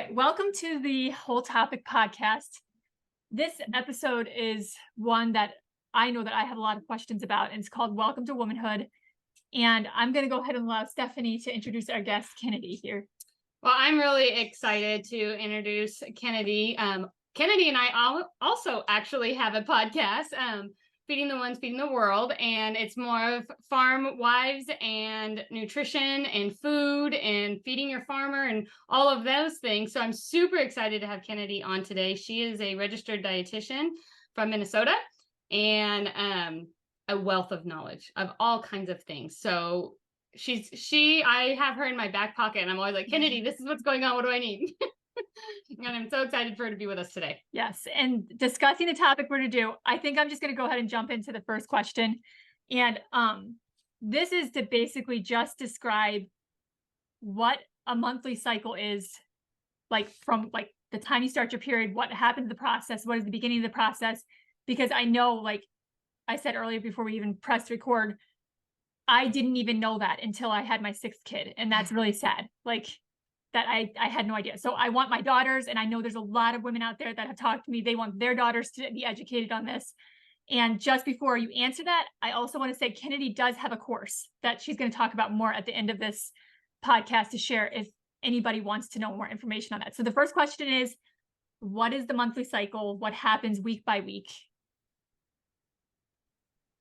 right, welcome to the Whole Topic podcast. This episode is one that I know that I have a lot of questions about, and it's called Welcome to Womanhood. And I'm going to go ahead and allow Stephanie to introduce our guest, Kennedy, here. Well, I'm really excited to introduce Kennedy. Kennedy and I also actually have a podcast, Feeding the Ones, Feeding the World, and it's more of farm wives and nutrition and food and feeding your farmer and all of those things. So I'm super excited to have Kennedy on today. She is a registered dietitian from Minnesota and a wealth of knowledge of all kinds of things. So I have her in my back pocket and I'm always like, Kennedy, this is what's going on. What do I need? And I'm so excited for her to be with us today. Yes. And discussing the topic we're going to do, I think I'm just going to go ahead and jump into the first question. And this is to basically just describe what a monthly cycle is, like from like the time you start your period, what happened to the process, what is the beginning of the process, because I know, like I said earlier before we even pressed record, I didn't even know that until I had my sixth kid. And that's really sad. Like that I had no idea. So I want my daughters, and I know there's a lot of women out there that have talked to me. They want their daughters to be educated on this. And just before you answer that, I also want to say Kennedy does have a course that she's going to talk about more at the end of this podcast to share if anybody wants to know more information on that. So the first question is, what is the monthly cycle? What happens week by week?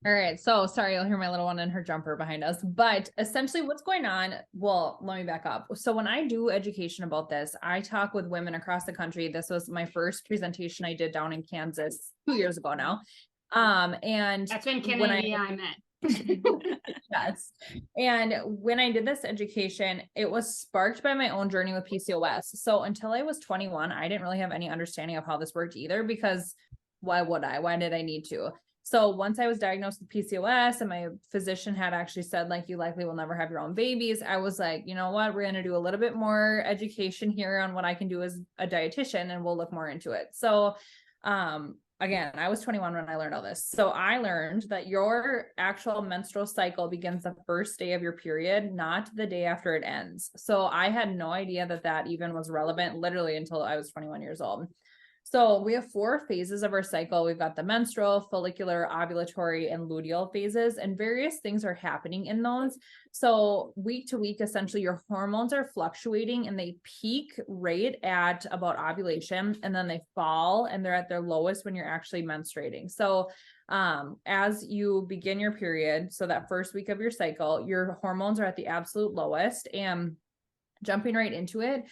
All right. So sorry, you'll hear my little one in her jumper behind us, but essentially what's going on, well, let me back up. So when I do education about this, I talk with women across the country. This was my first presentation I did down in Kansas 2 years ago now. And that's when Kennedy and I met. Yes. And when I did this education, it was sparked by my own journey with PCOS. So until I was 21, I didn't really have any understanding of how this worked either, because why would I? Why did I need to? So once I was diagnosed with PCOS and my physician had actually said, like, you likely will never have your own babies, I was like, you know what, we're going to do a little bit more education here on what I can do as a dietitian, and we'll look more into it. So, again, I was 21 when I learned all this. So I learned that your actual menstrual cycle begins the first day of your period, not the day after it ends. So I had no idea that that even was relevant literally until I was 21 years old. So we have 4 phases of our cycle. We've got the menstrual, follicular, ovulatory, and luteal phases, and various things are happening in those. So week to week, essentially your hormones are fluctuating, and they peak right at about ovulation, and then they fall and they're at their lowest when you're actually menstruating. So as you begin your period, so that first week of your cycle, your hormones are at the absolute lowest. And jumping right into it,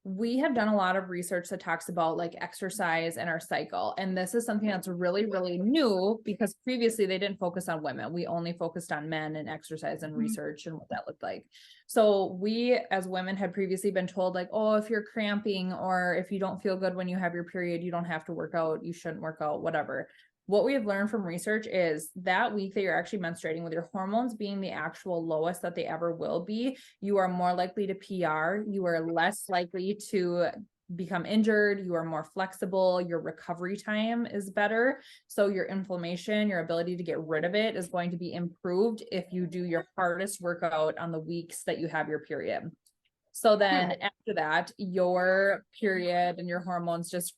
we have done a lot of research that talks about like exercise and our cycle. And this is something that's really, really new, because previously they didn't focus on women. We only focused on men and exercise and research and what that looked like. So we as women had previously been told, like, oh, if you're cramping or if you don't feel good when you have your period, you don't have to work out, you shouldn't work out, whatever. What we have learned from research is that week that you're actually menstruating, with your hormones being the actual lowest that they ever will be, you are more likely to PR, you are less likely to become injured, you are more flexible, your recovery time is better. So your inflammation, your ability to get rid of it is going to be improved if you do your hardest workout on the weeks that you have your period. So then after that, your period and your hormones just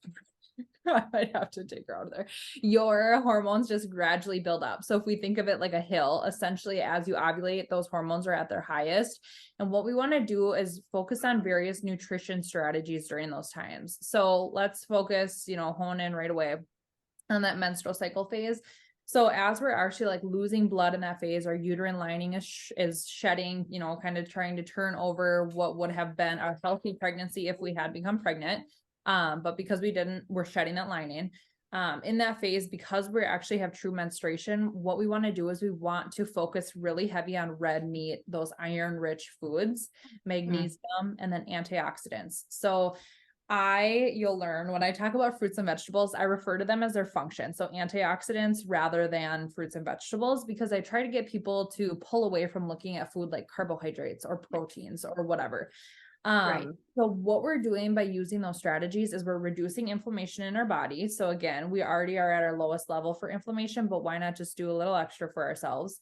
I might have to take her out of there. Your hormones just gradually build up. So if we think of it like a hill, essentially as you ovulate, those hormones are at their highest. And what we want to do is focus on various nutrition strategies during those times. So let's focus, hone in right away on that menstrual cycle phase. So as we're actually like losing blood in that phase, our uterine lining is shedding, kind of trying to turn over what would have been a healthy pregnancy if we had become pregnant. But because we didn't, we're shedding that lining. In that phase, because we actually have true menstruation, what we want to do is we want to focus really heavy on red meat, those iron-rich foods, magnesium, and then antioxidants. So you'll learn when I talk about fruits and vegetables, I refer to them as their function. So antioxidants rather than fruits and vegetables, because I try to get people to pull away from looking at food like carbohydrates or proteins or whatever. Right. So what we're doing by using those strategies is we're reducing inflammation in our body. So again, we already are at our lowest level for inflammation, but why not just do a little extra for ourselves?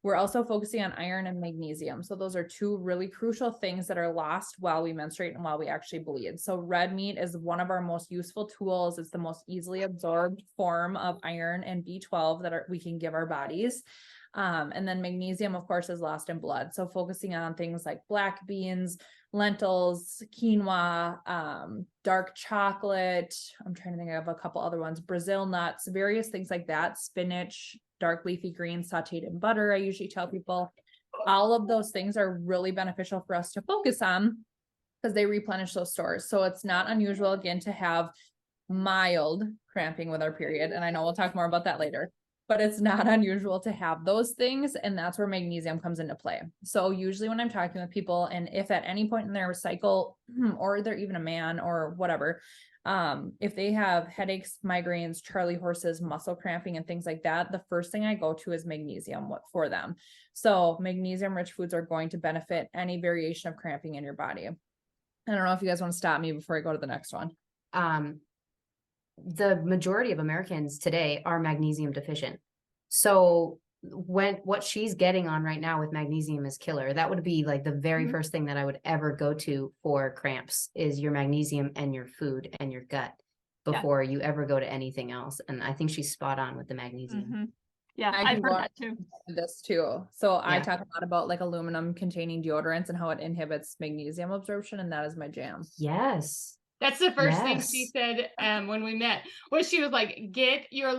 We're also focusing on iron and magnesium. So those are two really crucial things that are lost while we menstruate and while we actually bleed. So red meat is one of our most useful tools. It's the most easily absorbed form of iron and B12 that we can give our bodies. And then magnesium, of course, is lost in blood. So focusing on things like black beans, lentils, quinoa, dark chocolate. I'm trying to think of a couple other ones, Brazil nuts, various things like that, spinach, dark leafy greens sauteed in butter. I usually tell people all of those things are really beneficial for us to focus on because they replenish those stores. So it's not unusual, again, to have mild cramping with our period. And I know we'll talk more about that later, but it's not unusual to have those things. And that's where magnesium comes into play. So usually when I'm talking with people, and if at any point in their cycle, or they're even a man or whatever, if they have headaches, migraines, Charlie horses, muscle cramping, and things like that, the first thing I go to is magnesium for them. So magnesium rich foods are going to benefit any variation of cramping in your body. I don't know if you guys want to stop me before I go to the next one. The majority of Americans today are magnesium deficient. So what she's getting on right now with magnesium is killer. That would be like the very first thing that I would ever go to for cramps is your magnesium and your food and your gut before you ever go to anything else. And I think she's spot on with the magnesium. Yeah, I've heard that too. This too. So I talk a lot about like aluminum containing deodorants and how it inhibits magnesium absorption, and that is my jam. Yes. That's the first thing she said when we met, was she was like, get your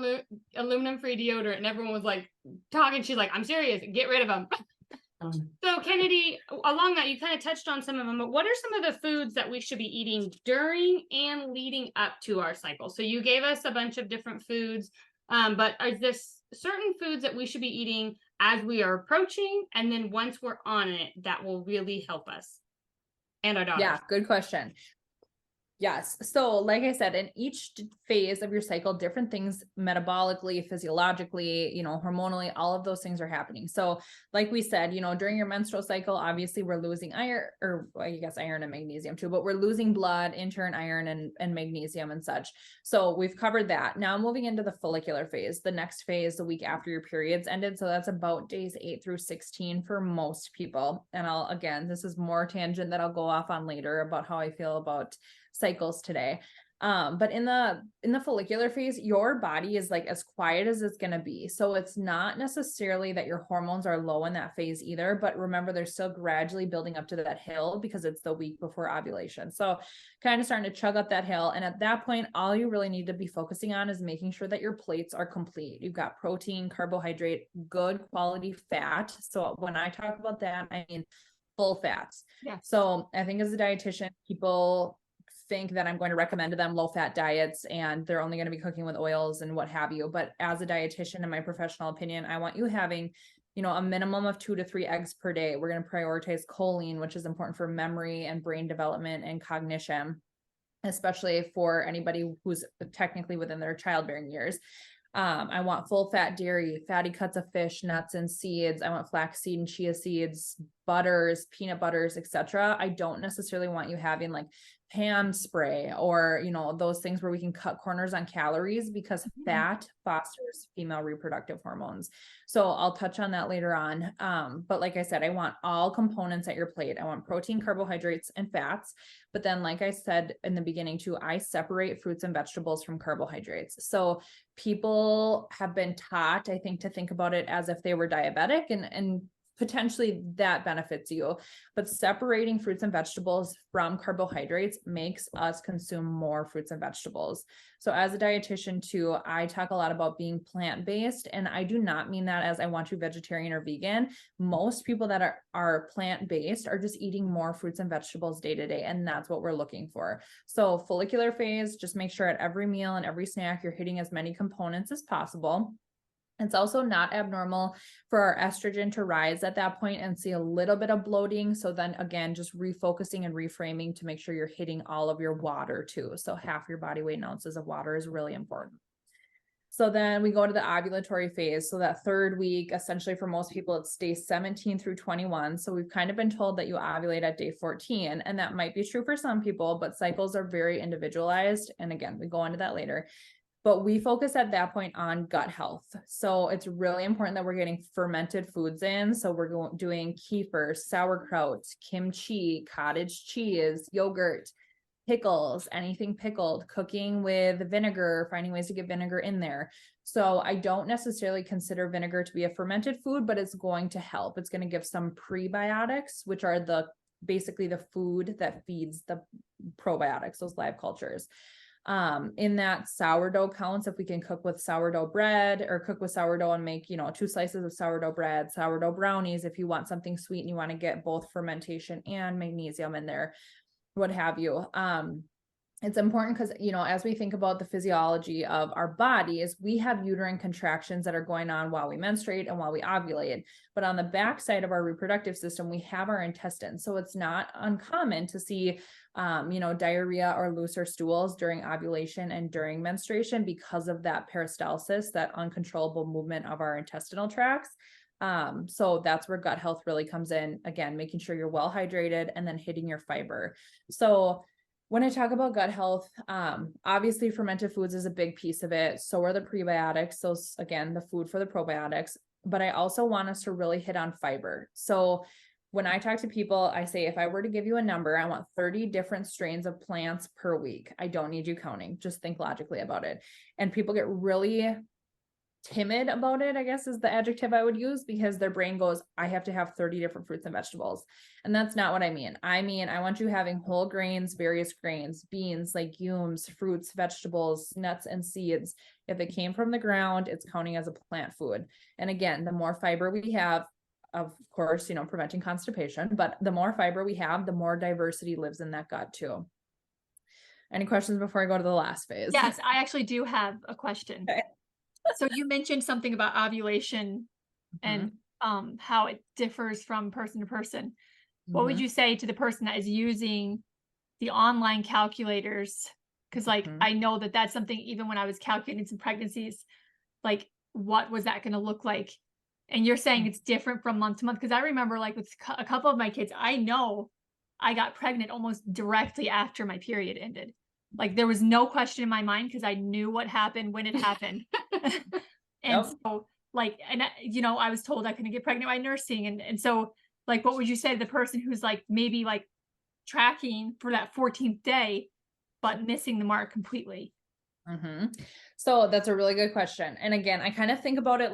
aluminum-free deodorant. And everyone was like talking. She's like, I'm serious. Get rid of them. So Kennedy, along that, you kind of touched on some of them, but what are some of the foods that we should be eating during and leading up to our cycle? So you gave us a bunch of different foods, but are there certain foods that we should be eating as we are approaching, and then once we're on it, that will really help us and our daughters? Yeah, good question. Yes. So like I said, in each phase of your cycle, different things metabolically, physiologically, hormonally, all of those things are happening. So like we said, during your menstrual cycle, obviously we're losing iron, or I guess iron and magnesium too, but we're losing blood, in turn iron and magnesium and such. So we've covered that. Now moving into the follicular phase, the next phase, the week after your periods ended. So that's about days 8 through 16 for most people. And this is more tangent that I'll go off on later about how I feel about cycles today. But in the follicular phase, your body is like as quiet as it's going to be. So it's not necessarily that your hormones are low in that phase either, but remember, they're still gradually building up to that hill because it's the week before ovulation. So kind of starting to chug up that hill. And at that point, all you really need to be focusing on is making sure that your plates are complete. You've got protein, carbohydrate, good quality fat. So when I talk about that, I mean full fats. Yeah. So I think as a dietitian, people think that I'm going to recommend to them low fat diets and they're only going to be cooking with oils and what have you. But as a dietitian, in my professional opinion, I want you having, a minimum of 2 to 3 eggs per day. We're going to prioritize choline, which is important for memory and brain development and cognition, especially for anybody who's technically within their childbearing years. I want full fat dairy, fatty cuts of fish, nuts and seeds. I want flaxseed and chia seeds, butters, peanut butters, etc. I don't necessarily want you having like Pam spray or, those things where we can cut corners on calories, because fat fosters female reproductive hormones. So I'll touch on that later on. But like I said, I want all components at your plate. I want protein, carbohydrates, and fats. But then, like I said in the beginning too, I separate fruits and vegetables from carbohydrates. So people have been taught, I think, to think about it as if they were diabetic, and potentially that benefits you, but separating fruits and vegetables from carbohydrates makes us consume more fruits and vegetables. So as a dietitian too, I talk a lot about being plant-based, and I do not mean that as I want you vegetarian or vegan. Most people that are plant-based are just eating more fruits and vegetables day to day, and that's what we're looking for. So follicular phase, just make sure at every meal and every snack you're hitting as many components as possible. It's also not abnormal for our estrogen to rise at that point and see a little bit of bloating. So then again, just refocusing and reframing to make sure you're hitting all of your water too. So half your body weight in ounces of water is really important. So then we go to the ovulatory phase. So that third week, essentially for most people, it's day 17 through 21. So we've kind of been told that you ovulate at day 14, and that might be true for some people, but cycles are very individualized. And again, we go into that later. but we focus at that point on gut health. So it's really important that we're getting fermented foods in. So we're doing kefir, sauerkraut, kimchi, cottage cheese, yogurt, pickles, anything pickled, cooking with vinegar, finding ways to get vinegar in there. So I don't necessarily consider vinegar to be a fermented food, but it's going to help. It's going to give some prebiotics, which are basically the food that feeds the probiotics, those live cultures. In that sourdough counts, if we can cook with sourdough bread or cook with sourdough and make, 2 slices of sourdough bread, sourdough brownies, if you want something sweet and you want to get both fermentation and magnesium in there, what have you. It's important because, as we think about the physiology of our bodies, we have uterine contractions that are going on while we menstruate and while we ovulate. But on the backside of our reproductive system, we have our intestines. So it's not uncommon to see, diarrhea or looser stools during ovulation and during menstruation because of that peristalsis, that uncontrollable movement of our intestinal tracts. So that's where gut health really comes in. Again, making sure you're well hydrated and then hitting your fiber. So when I talk about gut health, obviously fermented foods is a big piece of it. So are the prebiotics. So again, the food for the probiotics, but I also want us to really hit on fiber. So when I talk to people, I say, if I were to give you a number, I want 30 different strains of plants per week. I don't need you counting. Just think logically about it. And people get really timid about it, I guess is the adjective I would use, because their brain goes, I have to have 30 different fruits and vegetables. And that's not what I mean. I mean, I want you having whole grains, various grains, beans, legumes, fruits, vegetables, nuts, and seeds. If it came from the ground, it's counting as a plant food. And again, the more fiber we have, of course, preventing constipation, but the more fiber we have, the more diversity lives in that gut too. Any questions before I go to the last phase? Yes, I actually do have a question. Okay. So you mentioned something about ovulation and how it differs from person to person. What would you say to the person that is using the online calculators? Because I know that that's something, even when I was calculating some pregnancies, what was that going to look like? And you're saying it's different from month to month. Because I remember with a couple of my kids, I know I got pregnant almost directly after my period ended. There was no question in my mind because I knew what happened when it happened. And so I was told I couldn't get pregnant by nursing. And so what would you say to the person who's maybe tracking for that 14th day, but missing the mark completely? So that's a really good question. And again, I kind of think about it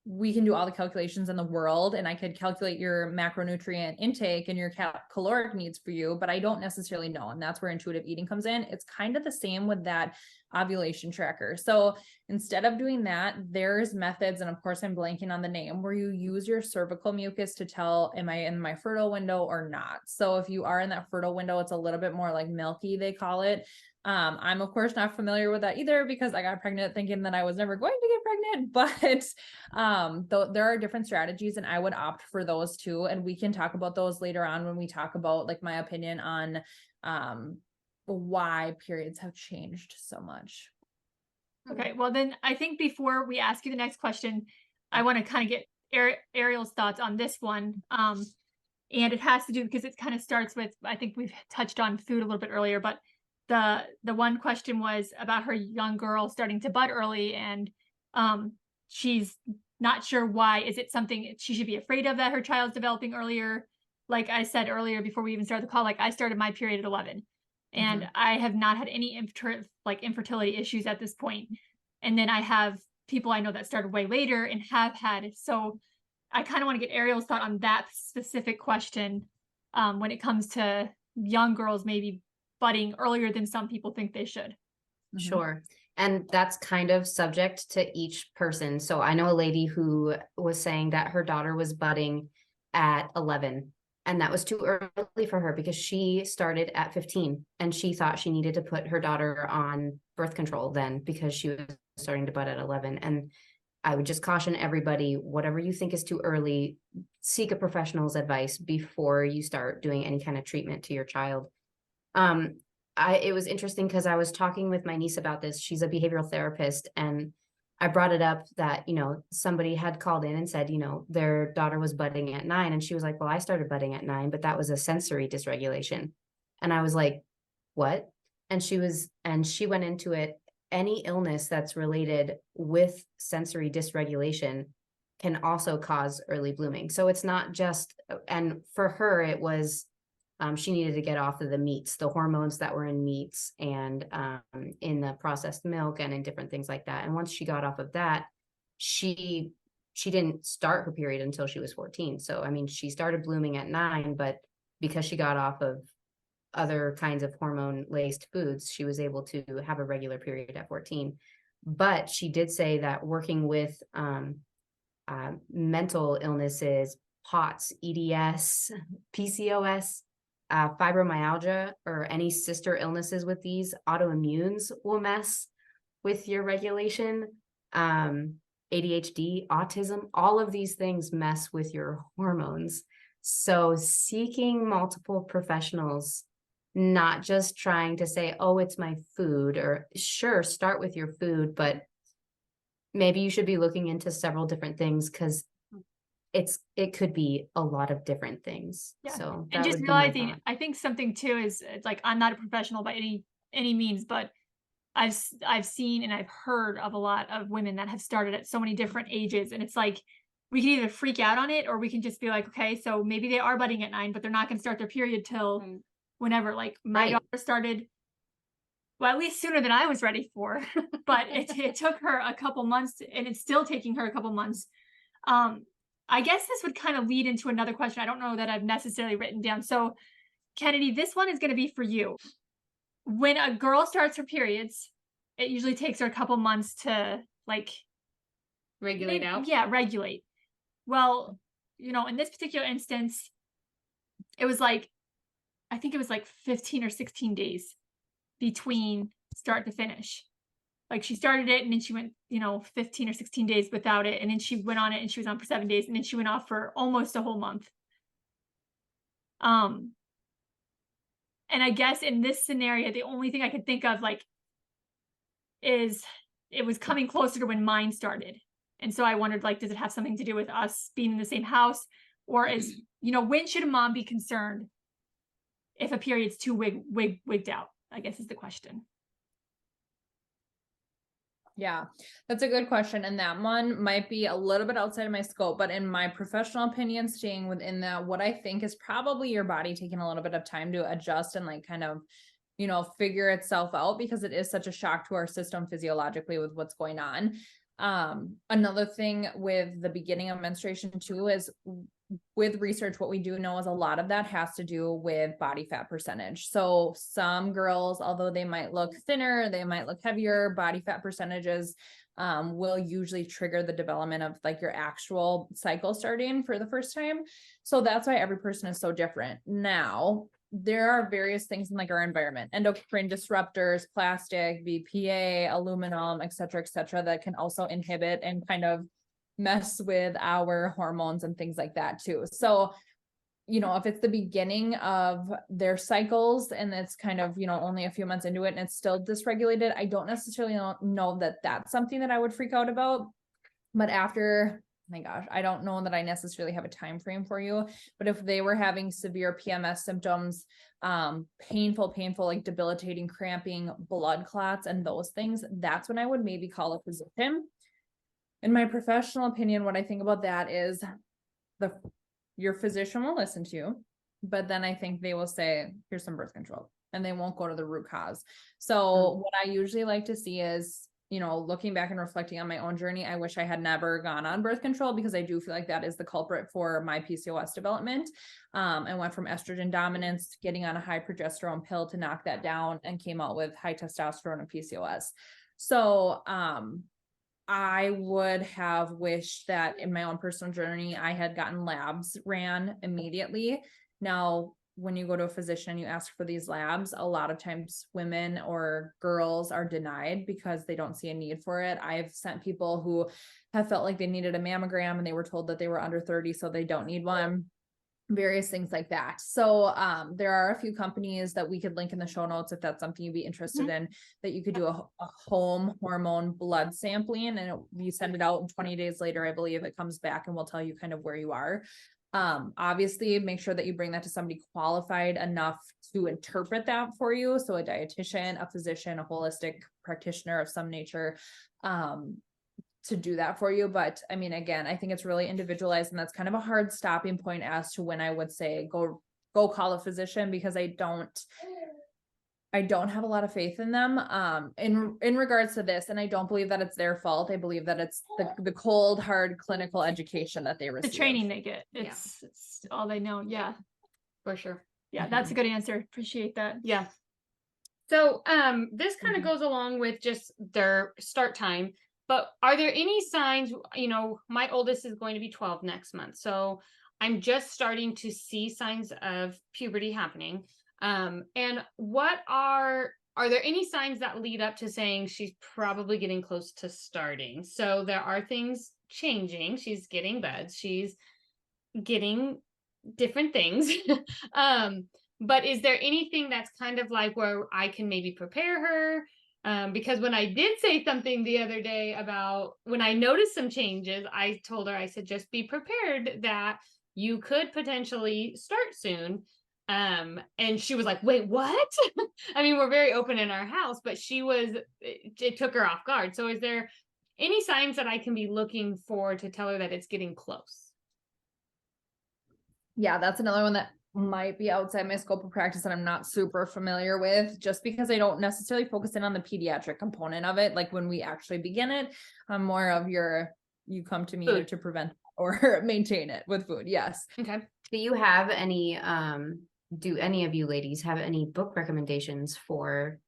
we can do all the calculations in the world and I could calculate your macronutrient intake and your caloric needs for you, but I don't necessarily know. And that's where intuitive eating comes in. It's kind of the same with that ovulation tracker. So instead of doing that, there's methods, and of course I'm blanking on the name, where you use your cervical mucus to tell, am I in my fertile window or not? So if you are in that fertile window, it's a little bit more milky, they call it. I'm of course not familiar with that either because I got pregnant thinking that I was never going to get pregnant, but there are different strategies and I would opt for those too. And we can talk about those later on when we talk about my opinion on why periods have changed so much. Okay, well then I think before we ask you the next question, I want to kind of get Ariel's thoughts on this one. And it has to do because it kind of starts with, I think we've touched on food a little bit earlier, but the one question was about her young girl starting to bud early, and she's not sure why. Is it something she should be afraid of that her child's developing earlier? Like I said earlier before we even started the call, I started my period at 11 and I have not had any infertility issues at this point. And then I have people I know that started way later and have had it. So I kind of want to get Ariel's thought on that specific question when it comes to young girls maybe budding earlier than some people think they should. Sure. And that's kind of subject to each person. So I know a lady who was saying that her daughter was budding at 11 and that was too early for her because she started at 15 and she thought she needed to put her daughter on birth control then because she was starting to bud at 11. And I would just caution everybody, whatever you think is too early, seek a professional's advice before you start doing any kind of treatment to your child. It was interesting because I was talking with my niece about this. She's a behavioral therapist, and I brought it up that, somebody had called in and said, their daughter was budding at 9. And she was like, well, I started budding at 9, but that was a sensory dysregulation. And I was like, what? she went into it. Any illness that's related with sensory dysregulation can also cause early blooming. So it's not just, and for her, it was, she needed to get off of the meats, the hormones that were in meats and in the processed milk and in different things like that. And once she got off of that, she didn't start her period until she was 14. So, I mean, she started blooming at 9, but because she got off of other kinds of hormone laced foods, she was able to have a regular period at 14. But she did say that working with mental illnesses, POTS, EDS, PCOS, fibromyalgia, or any sister illnesses with these, autoimmunes will mess with your regulation. ADHD, autism, all of these things mess with your hormones. So seeking multiple professionals, not just trying to say, oh, it's my food, or sure, start with your food, but maybe you should be looking into several different things, because it could be a lot of different things. Yeah. So And that just would be my realizing, thought. I think something too is, it's like, I'm not a professional by any means, but I've seen and I've heard of a lot of women that have started at so many different ages, and it's like, we can either freak out on it, or we can just be like, okay, so maybe they are budding at 9, but they're not going to start their period till whenever. Like my Right. daughter started, well, at least sooner than I was ready for, but it took her a couple months, and it's still taking her a couple months. I guess this would kind of lead into another question. I don't know that I've necessarily written down. So, Kennedy, this one is going to be for you. When a girl starts her periods, it usually takes her a couple months to like Regulate out. Yeah, regulate. Well, in this particular instance, it was like, I think it was like 15 or 16 days between start to finish. Like she started it and then she went, 15 or 16 days without it. And then she went on it and she was on for 7 days. And then she went off for almost a whole month. And I guess in this scenario, the only thing I could think of is it was coming closer to when mine started. And so I wondered, does it have something to do with us being in the same house? Or when should a mom be concerned if a period's too wigged out, I guess is the question. Yeah, that's a good question. And that one might be a little bit outside of my scope, but in my professional opinion, staying within that, what I think is probably your body taking a little bit of time to adjust and kind of, figure itself out, because it is such a shock to our system physiologically with what's going on. Another thing with the beginning of menstruation too is, with research, what we do know is a lot of that has to do with body fat percentage. So some girls, although they might look thinner, they might look heavier, body fat percentages will usually trigger the development of your actual cycle starting for the first time. So that's why every person is so different. Now, there are various things in our environment, endocrine disruptors, plastic, BPA, aluminum, et cetera, that can also inhibit and kind of mess with our hormones and things like that too. So, if it's the beginning of their cycles and it's kind of, only a few months into it and it's still dysregulated, I don't necessarily know that that's something that I would freak out about. But after, my gosh, I don't know that I necessarily have a time frame for you, but if they were having severe PMS symptoms, painful, debilitating cramping, blood clots, and those things, that's when I would maybe call a physician. In my professional opinion, what I think about that is your physician will listen to you, but then I think they will say, here's some birth control, and they won't go to the root cause. So what I usually like to see is, looking back and reflecting on my own journey, I wish I had never gone on birth control, because I do feel like that is the culprit for my PCOS development. I went from estrogen dominance, getting on a high progesterone pill to knock that down, and came out with high testosterone and PCOS. So, I would have wished that in my own personal journey, I had gotten labs ran immediately. Now, when you go to a physician and you ask for these labs, a lot of times women or girls are denied because they don't see a need for it. I've sent people who have felt like they needed a mammogram and they were told that they were under 30, so they don't need one. Various things like that. So there are a few companies that we could link in the show notes if that's something you'd be interested in, that you could do a home hormone blood sampling, and you send it out, and 20 days later, I believe it comes back and will tell you kind of where you are. Obviously make sure that you bring that to somebody qualified enough to interpret that for you. So a dietitian, a physician, a holistic practitioner of some nature, to do that for you. But I mean, again, I think it's really individualized, and that's kind of a hard stopping point as to when I would say go call a physician, because I don't have a lot of faith in them in regards to this. And I don't believe that it's their fault. I believe that it's the cold, hard clinical education that they The receive. training they get. It's all they know. Yeah. For sure. Yeah, that's a good answer. Appreciate that. Yeah. So this kind of Mhm. goes along with just their start time, but are there any signs, you know, my oldest is going to be 12 next month. So I'm just starting to see signs of puberty happening. And what are there any signs that lead up to saying she's probably getting close to starting? So there are things changing. She's getting buds. She's getting different things. But is there anything that's kind of like where I can maybe prepare her? Because when I did say something the other day about when I noticed some changes, I told her, I said, just be prepared that you could potentially start soon. And she was like, wait, what? I mean, we're very open in our house, but it took her off guard. So is there any signs that I can be looking for to tell her that it's getting close? Yeah, that's another one that might be outside my scope of practice that I'm not super familiar with, just because I don't necessarily focus in on the pediatric component of it. Like when we actually begin it, I'm more of you come to me Food. to prevent or maintain it with food. Yes. Okay. Do you have any, do any of you ladies have any book recommendations for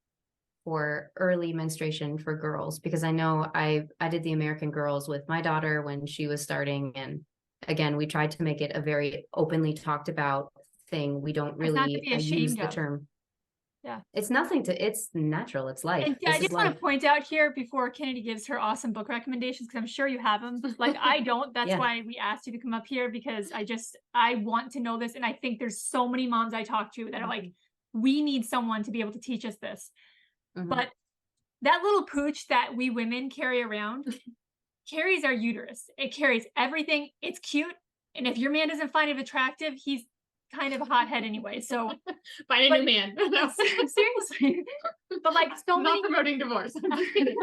early menstruation for girls? Because I know I did the American Girls with my daughter when she was starting, and again, we tried to make it a very openly talked about thing. We don't It's not to really be use ashamed the of. term. Yeah. It's natural. It's life. And This I is just want life. to point out here before Kennedy gives her awesome book recommendations, because I'm sure you have them. Like I don't. That's Yeah. why we asked you to come up here, because I want to know this. And I think there's so many moms I talk to that are like, we need someone to be able to teach us this. Mhm. But that little pooch that we women carry around carries our uterus. It carries everything. It's cute. And if your man doesn't find it attractive, he's kind of a hothead anyway. So Find a but- new man. seriously. But like so Not many promoting divorce. I'm just kidding.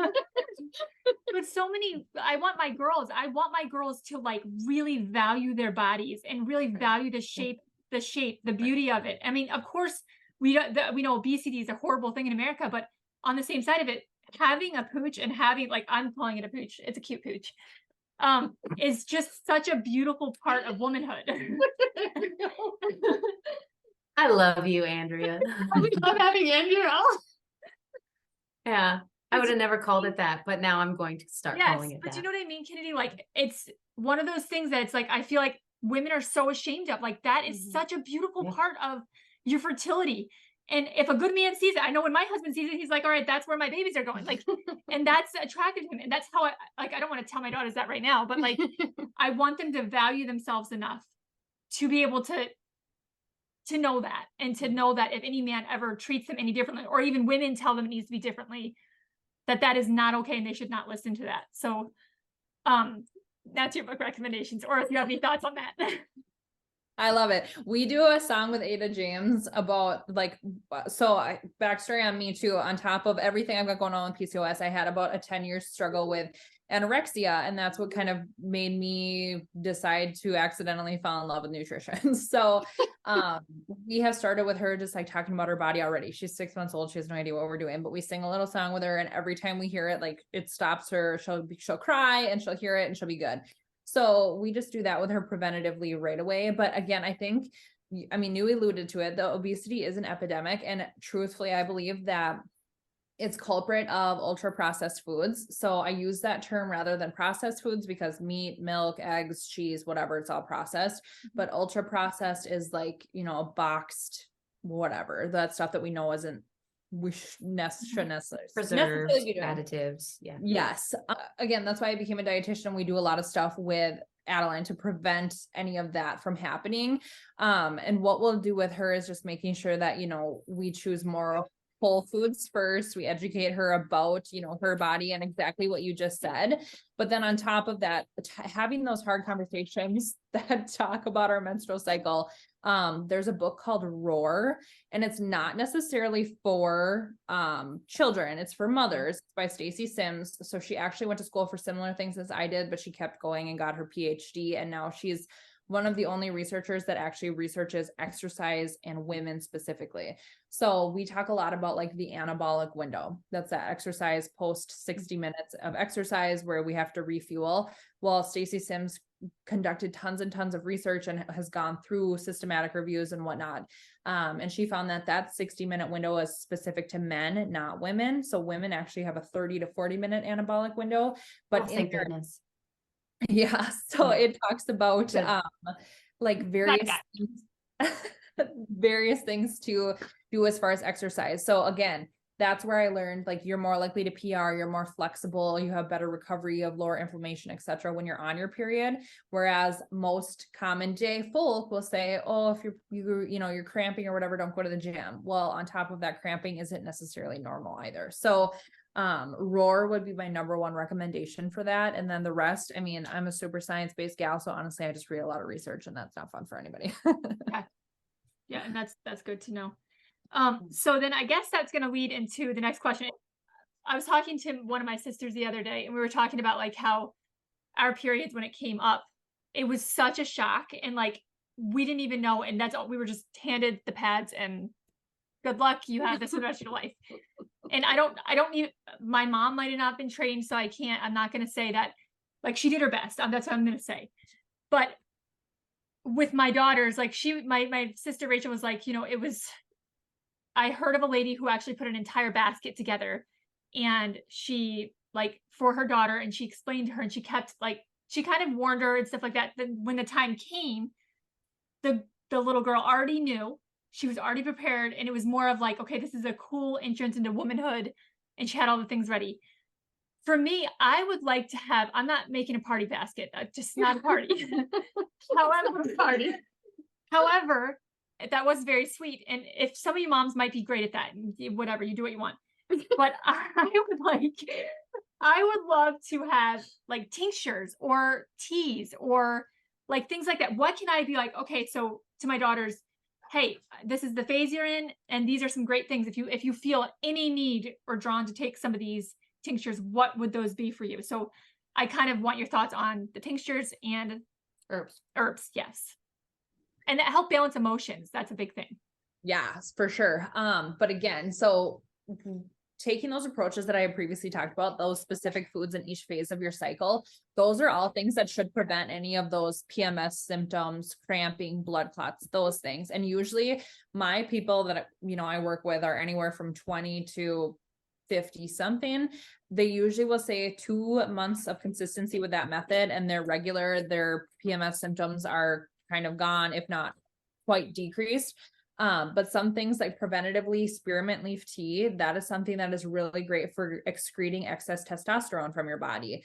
but so many, I want my girls to like really value their bodies and really value the shape, the beauty of it. I mean, of course, we know obesity is a horrible thing in America, but on the same side of it, having a pooch and having, like, I'm calling it a pooch, it's a cute pooch, is just such a beautiful part of womanhood. I love you, Andrea. We love having Andrea. Yeah, I would have never called it that, but now I'm going to start calling it but that. you know what I mean, Kennedy? Like, it's one of those things that it's like, I feel like women are so ashamed of. Like, that is such a beautiful Yeah. part of your fertility. And if a good man sees it, I know when my husband sees it, he's like, all right, that's where my babies are going. Like, and that's attractive to him. And that's how I don't want to tell my daughters that right now, but like, I want them to value themselves enough to be able to know that, and to know that if any man ever treats them any differently, or even women tell them it needs to be differently, that is not okay and they should not listen to that. So that's your book recommendations, or if you have any thoughts on that. I love it. We do a song with Ada James about like, backstory on me too. On top of everything I've got going on with PCOS, I had about a 10-year struggle with anorexia, and that's what kind of made me decide to accidentally fall in love with nutrition. So we have started with her just like talking about her body already. She's 6 months old. She has no idea what we're doing, but we sing a little song with her, and every time we hear it, like it stops her. She'll cry, and she'll hear it, and she'll be good. So we just do that with her preventatively right away. But again, I think, I mean, you alluded to it, the obesity is an epidemic. And truthfully, I believe that it's culprit of ultra processed foods. So I use that term rather than processed foods, because meat, milk, eggs, cheese, whatever, it's all processed. But ultra processed is like, you know, boxed, whatever, that stuff that we know isn't, we shouldn't necessarily Preserves, be doing. additives. Yeah. Yes. Again, that's why I became a dietitian. We do a lot of stuff with Adeline to prevent any of that from happening. And what we'll do with her is just making sure that, you know, we choose more whole foods first. We educate her about, you know, her body and exactly what you just said. But then on top of that, having those hard conversations that talk about our menstrual cycle. There's a book called Roar, and it's not necessarily for children, it's for mothers. It's by Stacy Sims. So she actually went to school for similar things as I did, but she kept going and got her PhD, and now she's one of the only researchers that actually researches exercise and women specifically. So we talk a lot about like the anabolic window. That's that exercise post 60 minutes of exercise where we have to refuel. Well, Stacy Sims conducted tons and tons of research and has gone through systematic reviews and whatnot. And she found that 60-minute window is specific to men, not women. So women actually have a 30 to 40-minute anabolic window, but Thank goodness. yeah. So it talks about, Good. like various things to do as far as exercise. So again, that's where I learned like you're more likely to PR, you're more flexible, you have better recovery of lower inflammation, etc. when you're on your period. Whereas most common day folk will say, oh, if you're cramping or whatever, don't go to the gym. Well, on top of that, cramping isn't necessarily normal either. So Roar would be my number one recommendation for that. And then the rest, I mean, I'm a super science-based gal, so honestly, I just read a lot of research and that's not fun for anybody. Yeah, and that's good to know. So then I guess that's going to lead into the next question. I was talking to one of my sisters the other day, and we were talking about like how our periods, when it came up, it was such a shock, and like we didn't even know, and that's all, we were just handed the pads and good luck, you have this for the rest of your life. And I don't even, my mom might have not been trained, so I'm not going to say that, like she did her best. That's what I'm going to say. But with my daughters, like my sister Rachel was like, I heard of a lady who actually put an entire basket together, and she like for her daughter, and she explained to her, and she kept like, she kind of warned her and stuff like that. Then when the time came, the little girl already knew, she was already prepared, and it was more of like, okay, this is a cool entrance into womanhood, and she had all the things ready. For me, I would like to have, I'm not making a party basket, just not a party. However, that was very sweet. And if some of you moms might be great at that, whatever, you do what you want. But I would love to have like tinctures or teas or like things like that. What can I be like, okay, so to my daughters, hey, this is the phase you're in, and these are some great things. If you feel any need or drawn to take some of these tinctures, what would those be for you? So I kind of want your thoughts on the tinctures and herbs. Yes. And that help balance emotions. That's a big thing. Yes, for sure. But again, so taking those approaches that I had previously talked about, those specific foods in each phase of your cycle, those are all things that should prevent any of those PMS symptoms, cramping, blood clots, those things. And usually my people that, I work with are anywhere from 20 to 50 something. They usually will say 2 months of consistency with that method, and their PMS symptoms are kind of gone, if not quite decreased. But some things like preventatively spearmint leaf tea, that is something that is really great for excreting excess testosterone from your body.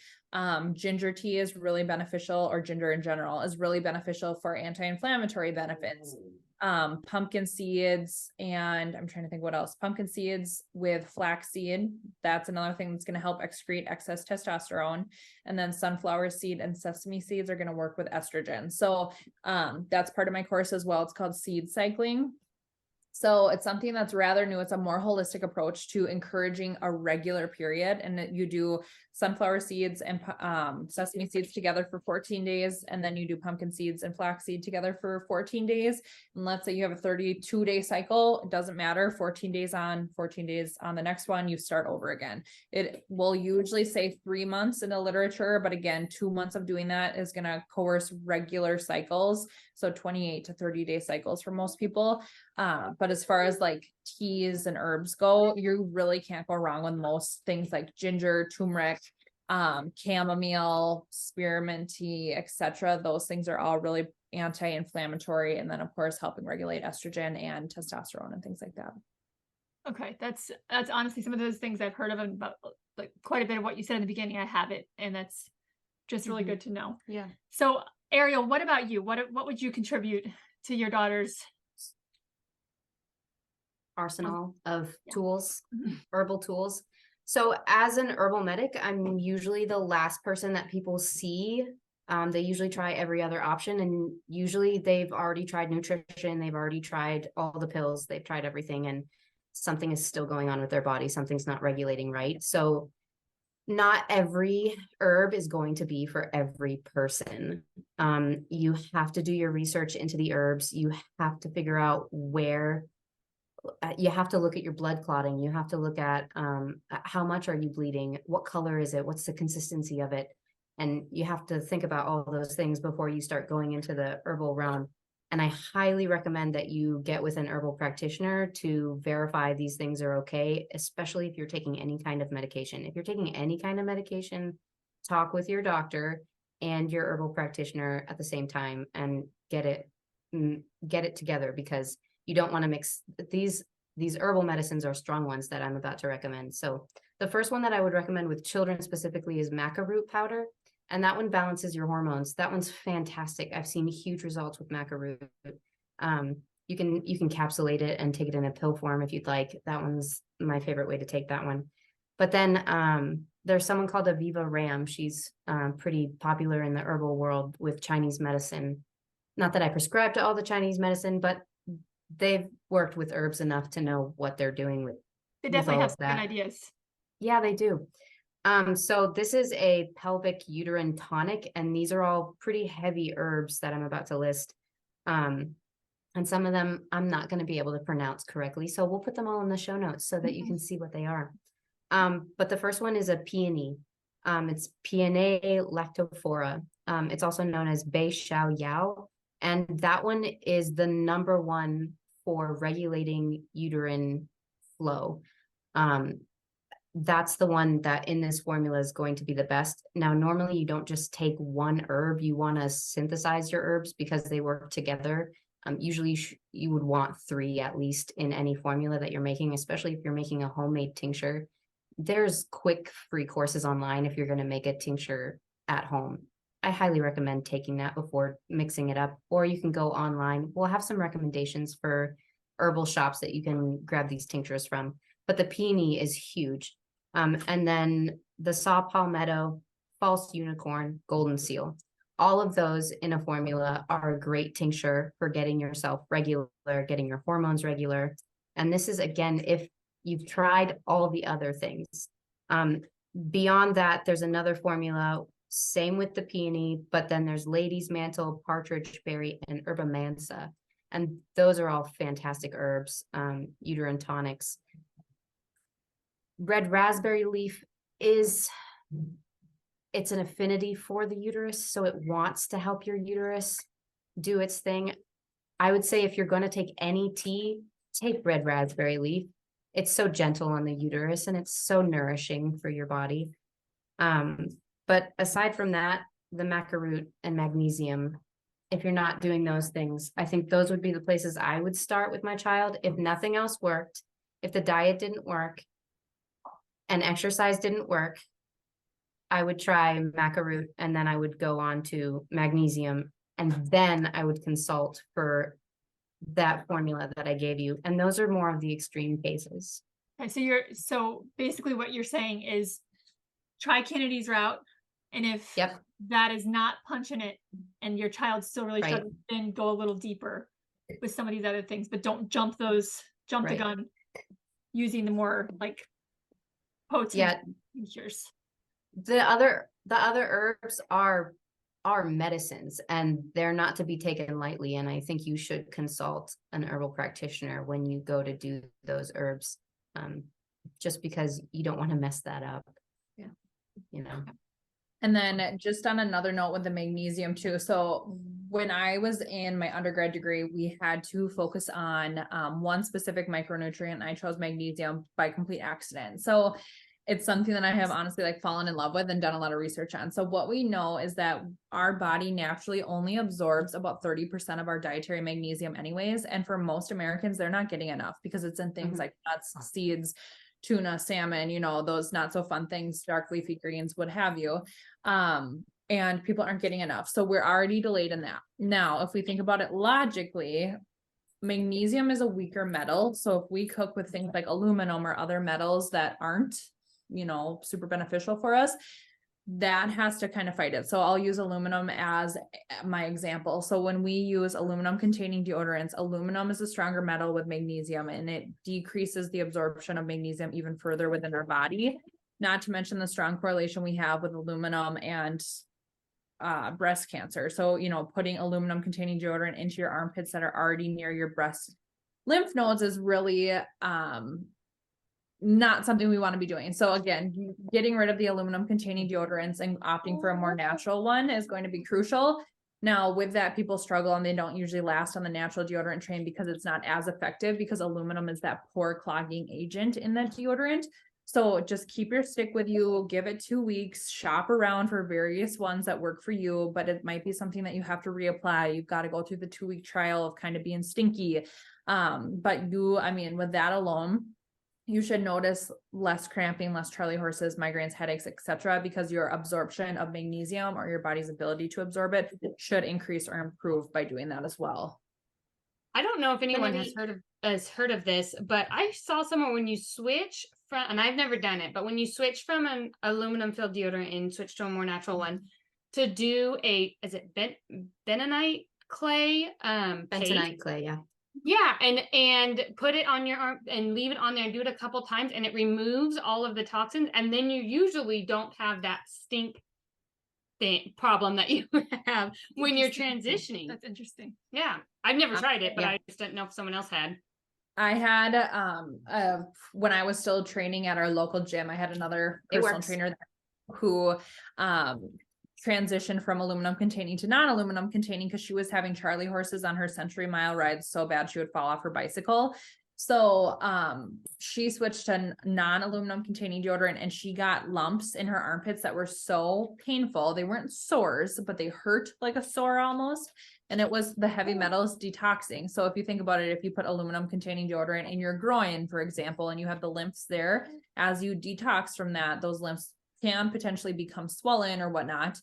Ginger tea is really beneficial, or ginger in general is really beneficial for anti-inflammatory benefits. Pumpkin seeds, and I'm trying to think what else. Pumpkin seeds with flaxseed, that's another thing that's going to help excrete excess testosterone. And then sunflower seed and sesame seeds are going to work with estrogen. So that's part of my course as well. It's called seed cycling. So it's something that's rather new. It's a more holistic approach to encouraging a regular period. And you do sunflower seeds and sesame seeds together for 14 days. And then you do pumpkin seeds and flaxseed together for 14 days. And let's say you have a 32-day cycle. It doesn't matter. 14 days on, 14 days on the next one, you start over again. It will usually say 3 months in the literature, but again, 2 months of doing that is going to coerce regular cycles. So 28 to 30-day cycles for most people. But as far as like teas and herbs go, you really can't go wrong with most things like ginger, turmeric, chamomile, spearmint tea, etc. Those things are all really anti-inflammatory, and then of course helping regulate estrogen and testosterone and things like that. Okay, that's honestly some of those things I've heard of, about like quite a bit of what you said in the beginning. I have it, and that's just really good to know. Yeah. So Ariel, what about you? What would you contribute to your daughters? arsenal of Yeah. tools, Mhm. herbal tools. So as an herbal medic, I'm usually the last person that people see. They usually try every other option, and usually they've already tried nutrition, they've already tried all the pills, they've tried everything, and something is still going on with their body. Something's not regulating right. So not every herb is going to be for every person. You have to do your research into the herbs. You have to figure out where you have to look at your blood clotting. You have to look at how much are you bleeding? What color is it? What's the consistency of it? And you have to think about all those things before you start going into the herbal realm. And I highly recommend that you get with an herbal practitioner to verify these things are okay, especially if you're taking any kind of medication. If you're taking any kind of medication, talk with your doctor and your herbal practitioner at the same time and get it together, because you don't want to mix these herbal medicines are strong ones that I'm about to recommend. So the first one that I would recommend with children specifically is maca root powder. And that one balances your hormones. That one's fantastic. I've seen huge results with maca root. You can capsulate it and take it in a pill form if you'd like. That one's my favorite way to take that one. But then there's someone called Aviva Ram. She's pretty popular in the herbal world with Chinese medicine. Not that I prescribe to all the Chinese medicine, but they've worked with herbs enough to know what they're doing with They definitely all have of good that. ideas. Yeah, they do. So this is a pelvic uterine tonic, and these are all pretty heavy herbs that I'm about to list. And some of them I'm not going to be able to pronounce correctly, so we'll put them all in the show notes so that you can see what they are. But the first one is a peony. It's Peony lactophora. It's also known as Bei Shao Yao, and that one is the number one for regulating uterine flow. That's the one that in this formula is going to be the best. Now, normally you don't just take one herb. You want to synthesize your herbs because they work together. Usually you would want 3 at least in any formula that you're making, especially if you're making a homemade tincture. There's quick free courses online if you're going to make a tincture at home. I highly recommend taking that before mixing it up, or you can go online. We'll have some recommendations for herbal shops that you can grab these tinctures from, but the peony is huge. And then the saw palmetto, false unicorn, golden seal. All of those in a formula are a great tincture for getting yourself regular, getting your hormones regular. And this is, again, if you've tried all the other things. Beyond that, there's another formula, same with the peony, but then there's lady's mantle, partridge berry, and herba mansa. And those are all fantastic herbs, uterine tonics. Red raspberry leaf it's an affinity for the uterus, so it wants to help your uterus do its thing. I would say if you're going to take any tea, take red raspberry leaf. It's so gentle on the uterus and it's so nourishing for your body. But aside from that, the maca root and magnesium, if you're not doing those things, I think those would be the places I would start with my child. If nothing else worked, if the diet didn't work and exercise didn't work, I would try maca root, and then I would go on to magnesium, and then I would consult for that formula that I gave you. And those are more of the extreme cases. Okay, so basically what you're saying is try Kennedy's route, and if that is not punching it and your child's still really struggling, then go a little deeper with some of these other things, but don't jump the gun using the more like potent tinctures. The other herbs are medicines, and they're not to be taken lightly. And I think you should consult an herbal practitioner when you go to do those herbs, just because you don't want to mess that up. Yeah. You know. And then just on another note with the magnesium too. So when I was in my undergrad degree, we had to focus on one specific micronutrient. I chose magnesium by complete accident. So it's something that I have honestly like fallen in love with and done a lot of research on. So what we know is that our body naturally only absorbs about 30% of our dietary magnesium anyways. And for most Americans, they're not getting enough because it's in things like nuts, seeds, tuna, salmon, those not so fun things, dark leafy greens, what have you. And people aren't getting enough. So we're already delayed in that. Now, if we think about it logically, magnesium is a weaker metal. So if we cook with things like aluminum or other metals that aren't, super beneficial for us, that has to kind of fight it. So I'll use aluminum as my example. So when we use aluminum containing deodorants, aluminum is a stronger metal with magnesium, and it decreases the absorption of magnesium even further within our body. Not to mention the strong correlation we have with aluminum and breast cancer. So, putting aluminum containing deodorant into your armpits that are already near your breast lymph nodes is really not something we want to be doing. So again, getting rid of the aluminum containing deodorants and opting for a more natural one is going to be crucial. Now, with that, people struggle and they don't usually last on the natural deodorant train because it's not as effective, because aluminum is that pore clogging agent in that deodorant. So just keep your stick with you, give it 2 weeks, shop around for various ones that work for you, but it might be something that you have to reapply. You've got to go through the 2-week trial of kind of being stinky. But with that alone, you should notice less cramping, less Charlie horses, migraines, headaches, etc., because your absorption of magnesium, or your body's ability to absorb it, should increase or improve by doing that as well. I don't know if anyone has heard of this, but I saw somewhere when you switch from, and I've never done it, but when you switch from an aluminum filled deodorant and switch to a more natural one, to do bentonite clay? Bentonite clay, yeah. Yeah, and put it on your arm and leave it on there and do it a couple times, and it removes all of the toxins, and then you usually don't have that stink problem that you have when you're transitioning. That's interesting. Yeah, I've never tried it, but I just didn't know if someone else had. I had when I was still training at our local gym, I had another personal trainer who transitioned from aluminum containing to non-aluminum containing, because she was having Charlie horses on her century mile rides so bad she would fall off her bicycle. So she switched to non-aluminum containing deodorant, and she got lumps in her armpits that were so painful. They weren't sores, but they hurt like a sore almost. And it was the heavy metals detoxing. So if you think about it, if you put aluminum containing deodorant in your groin, for example, and you have the lymphs there, as you detox from that, those lymphs can potentially become swollen or whatnot.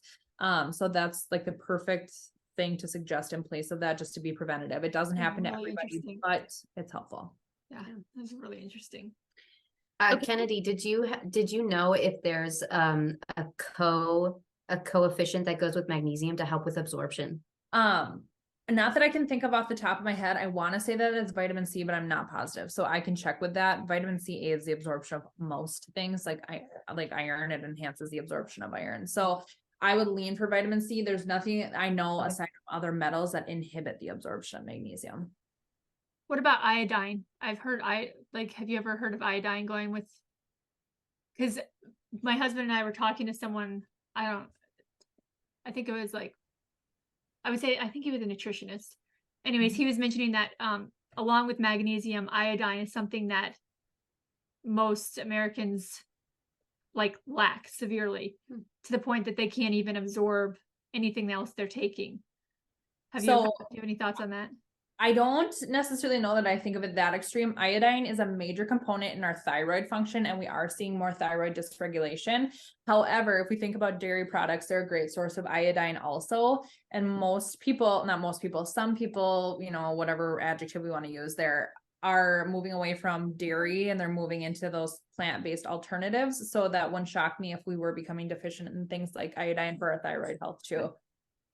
So that's like the perfect thing to suggest in place of that, just to be preventative. It doesn't happen to everybody, but it's helpful. Yeah, that's really interesting. Kennedy, did you know if there's a coefficient that goes with magnesium to help with absorption? Not that I can think of off the top of my head. I want to say that it's vitamin C, but I'm not positive. So I can check with that. Vitamin C aids the absorption of most things, like iron. It enhances the absorption of iron. So I would lean for vitamin C. There's nothing I know aside from other metals that inhibit the absorption of magnesium. What about iodine? I've heard have you ever heard of iodine going with, because my husband and I were talking to someone, I think it was I think he was a nutritionist. Anyways, he was mentioning that along with magnesium, iodine is something that most Americans lack severely, to the point that they can't even absorb anything else they're taking. Do you have any thoughts on that? I don't necessarily know that I think of it that extreme. Iodine is a major component in our thyroid function, and we are seeing more thyroid dysregulation. However, if we think about dairy products, they're a great source of iodine also. And some people, whatever adjective we want to use there, are moving away from dairy and they're moving into those plant-based alternatives. So that wouldn't shock me if we were becoming deficient in things like iodine for our thyroid health too.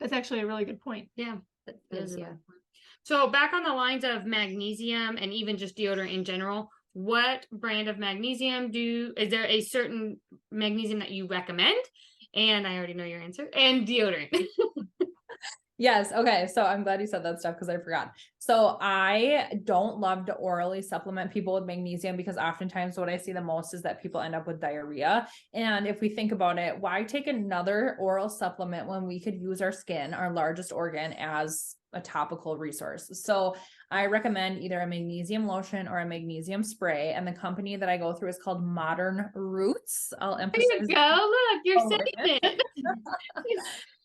That's actually a really good point. Yeah, that is, yeah. So back on the lines of magnesium and even just deodorant in general, what brand of magnesium is there a certain magnesium that you recommend? And I already know your answer. And deodorant. Yes. Okay. So I'm glad you said that stuff, because I forgot. So I don't love to orally supplement people with magnesium, because oftentimes what I see the most is that people end up with diarrhea. And if we think about it, why take another oral supplement when we could use our skin, our largest organ, as a topical resource? So I recommend either a magnesium lotion or a magnesium spray. And the company that I go through is called Modern Roots. I'll emphasize. There you go. Look, you're saying it.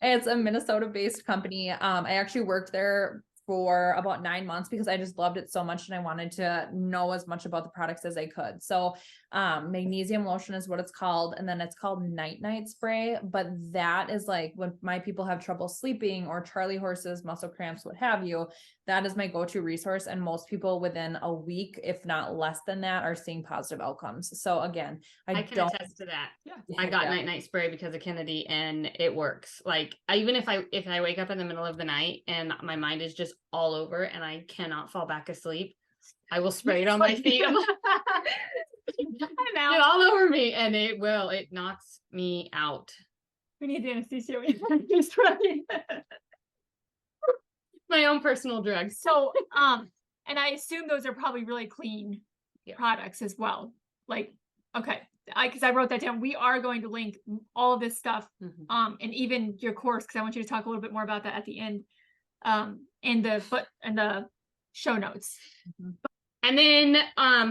It's a Minnesota-based company. I actually worked there for about 9 months because I just loved it so much and I wanted to know as much about the products as I could. So Magnesium lotion is what it's called. And then it's called night spray. But that is like when my people have trouble sleeping or Charlie horses, muscle cramps, what have you, that is my go-to resource. And most people within a week, if not less than that, are seeing positive outcomes. So again, I can don't attest to that. Yeah. I got Yeah. night spray because of Kennedy, and it works. Like even if I wake up in the middle of the night and my mind is just all over and I cannot fall back asleep, I will spray it on my feet. I'm like, I'm get out. all over me, and it knocks me out. We need the anesthesia. Just right. My own personal drugs. So, and I assume those are probably really clean Yeah. products as well. Like, okay, because I wrote that down. We are going to link all of this stuff, Mhm. and even your course, because I want you to talk a little bit more about that at the end, in the show notes. And then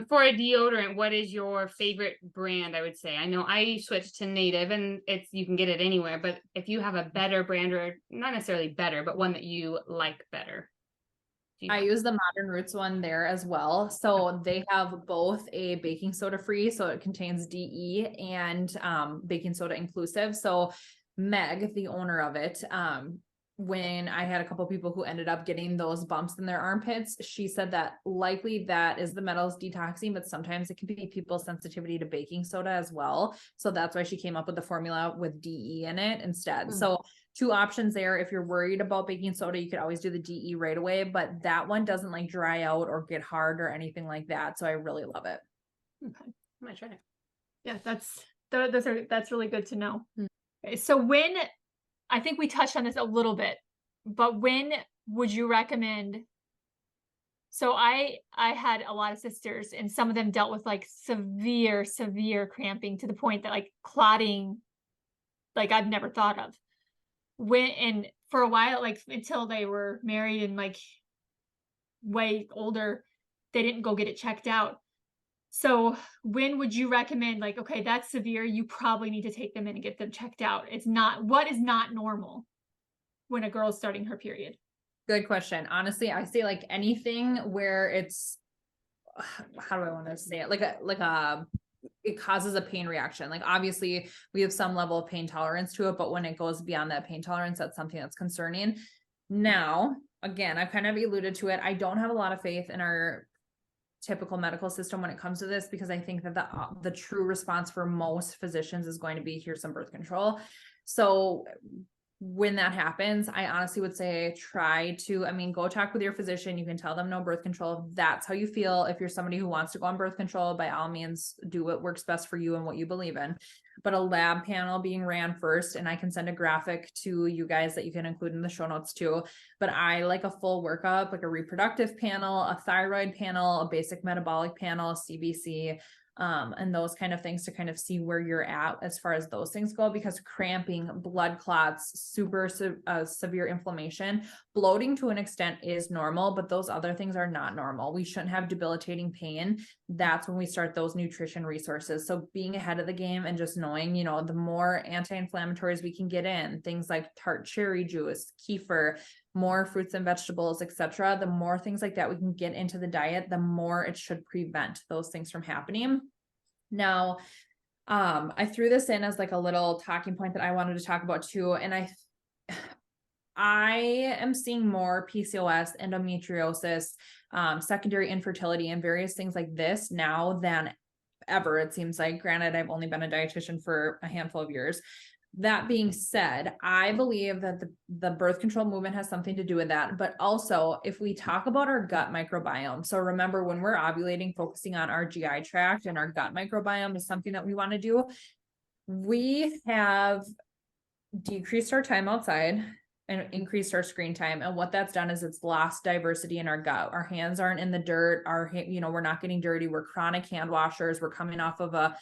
for a deodorant, what is your favorite brand? I would say. I know I switched to Native, and you can get it anywhere, but if you have a better brand, or not necessarily better, but one that you like better. I use the Modern Roots one there as well. So they have both a baking soda free, so it contains DE and baking soda inclusive. So Meg, the owner of it, when I had a couple people who ended up getting those bumps in their armpits, she said that likely that is the metals detoxing, but sometimes it can be people's sensitivity to baking soda as well. So that's why she came up with the formula with DE in it instead. Mm. So two options there. If you're worried about baking soda, you could always do the DE right away, but that one doesn't like dry out or get hard or anything like that. So I really love it. Okay, I might try it. yeah, that's really good to know. Mm. Okay, so when, I think we touched on this a little bit, but when would you recommend? So I had a lot of sisters, and some of them dealt with like severe cramping to the point that like clotting, like I've never thought of. And for a while, like until they were married and like way older, they didn't go get it checked out. So when would you recommend, like, okay, that's severe, you probably need to take them in and get them checked out? What is not normal when a girl's starting her period? Good question. Honestly, I say like anything where it's, how do I want to say it? It causes a pain reaction. Like obviously we have some level of pain tolerance to it, but when it goes beyond that pain tolerance, that's something that's concerning. Now, again, I've kind of alluded to it. I don't have a lot of faith in our typical medical system when it comes to this, because I think that the true response for most physicians is going to be, here's some birth control. So when that happens, I honestly would say go talk with your physician. You can tell them no birth control. If that's how you feel. If you're somebody who wants to go on birth control, by all means, do what works best for you and what you believe in. But a lab panel being ran first, and I can send a graphic to you guys that you can include in the show notes too. But I like a full workup, like a reproductive panel, a thyroid panel, a basic metabolic panel, CBC, and those kind of things to kind of see where you're at as far as those things go, because cramping, blood clots, severe inflammation, bloating to an extent is normal, but those other things are not normal. We shouldn't have debilitating pain. That's when we start those nutrition resources. So being ahead of the game and just knowing, the more anti-inflammatories we can get in, things like tart cherry juice, kefir, more fruits and vegetables, etc., the more things like that we can get into the diet, the more it should prevent those things from happening. Now, I threw this in as like a little talking point that I wanted to talk about too. And I am seeing more PCOS, endometriosis, secondary infertility, and various things like this now than ever, it seems like. Granted, I've only been a dietitian for a handful of years. That being said, I believe that the birth control movement has something to do with that. But also, if we talk about our gut microbiome, so remember when we're ovulating, focusing on our GI tract and our gut microbiome is something that we want to do. We have decreased our time outside and increased our screen time. And what that's done is it's lost diversity in our gut. Our hands aren't in the dirt. We're not getting dirty. We're chronic hand washers. We're coming off of a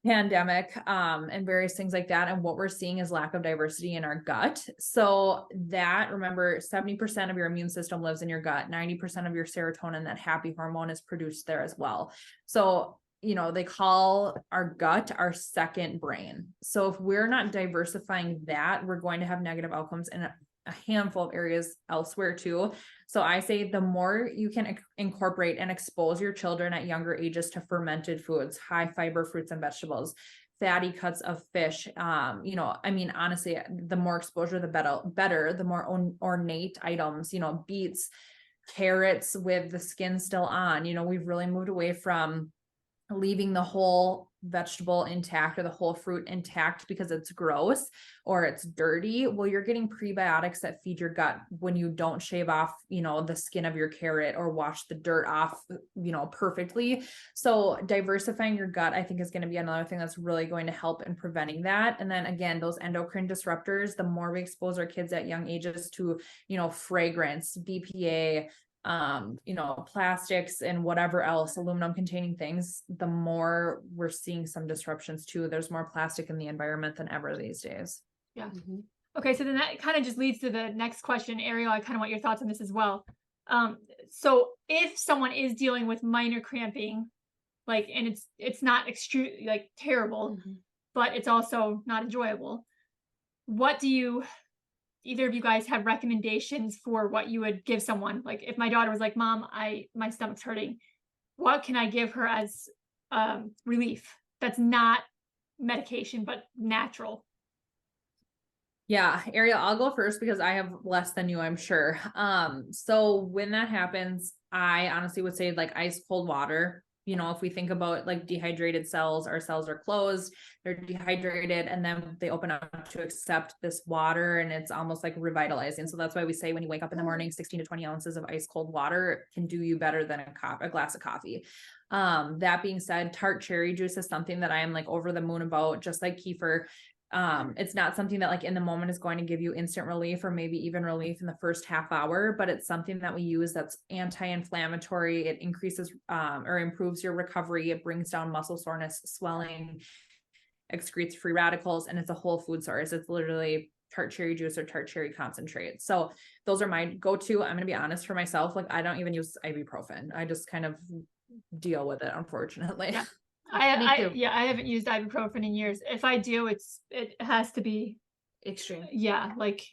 pandemic, and various things like that. And what we're seeing is lack of diversity in our gut. So that, remember, 70% of your immune system lives in your gut. 90% of your serotonin, that happy hormone, is produced there as well. So, they call our gut our second brain. So if we're not diversifying that, we're going to have negative outcomes in a handful of areas elsewhere too. So I say the more you can incorporate and expose your children at younger ages to fermented foods, high fiber fruits and vegetables, fatty cuts of fish. You know, I mean, honestly, the more exposure, the better, the more ornate items, you know, beets, carrots with the skin still on. You know, we've really moved away from leaving the whole vegetable intact or the whole fruit intact because it's gross or it's dirty. Well, you're getting prebiotics that feed your gut when you don't shave off, you know, the skin of your carrot or wash the dirt off, you know, perfectly. So diversifying your gut, I think, is going to be another thing that's really going to help in preventing that. And then again, those endocrine disruptors, the more we expose our kids at young ages to, you know, fragrance, BPA, you know, plastics and whatever else, aluminum containing things, the more we're seeing some disruptions too. There's more plastic in the environment than ever these days. Yeah. Okay. So then that kind of just leads to the next question. Ariel, I kind of want your thoughts on this as well. So if someone is dealing with minor cramping, like, and it's not extreme, like terrible, but it's also not enjoyable, what do you, either of you guys have recommendations for what you would give someone? Like if my daughter was like, Mom, my stomach's hurting, what can I give her as relief that's not medication but natural? Yeah, Ariel, I'll go first because I have less than you, I'm sure. So when that happens, I honestly would say like ice cold water. You know, if we think about like dehydrated cells, our cells are closed, they're dehydrated, and then they open up to accept this water, and it's almost like revitalizing. So that's why we say when you wake up in the morning, 16 to 20 ounces of ice cold water can do you better than a glass of coffee. That being said, tart cherry juice is something that I am like over the moon about, just like kefir. It's not something that like in the moment is going to give you instant relief or maybe even relief in the first half hour, but it's something that we use that's anti-inflammatory. It increases or improves your recovery. It brings down muscle soreness, swelling, excretes free radicals, and it's a whole food source. It's literally tart cherry juice or tart cherry concentrate. So those are my go-to. I'm going to be honest for myself. Like I don't even use ibuprofen. I just kind of deal with it, unfortunately. Yeah. I haven't used ibuprofen in years. If I do, it has to be Extreme. Yeah, like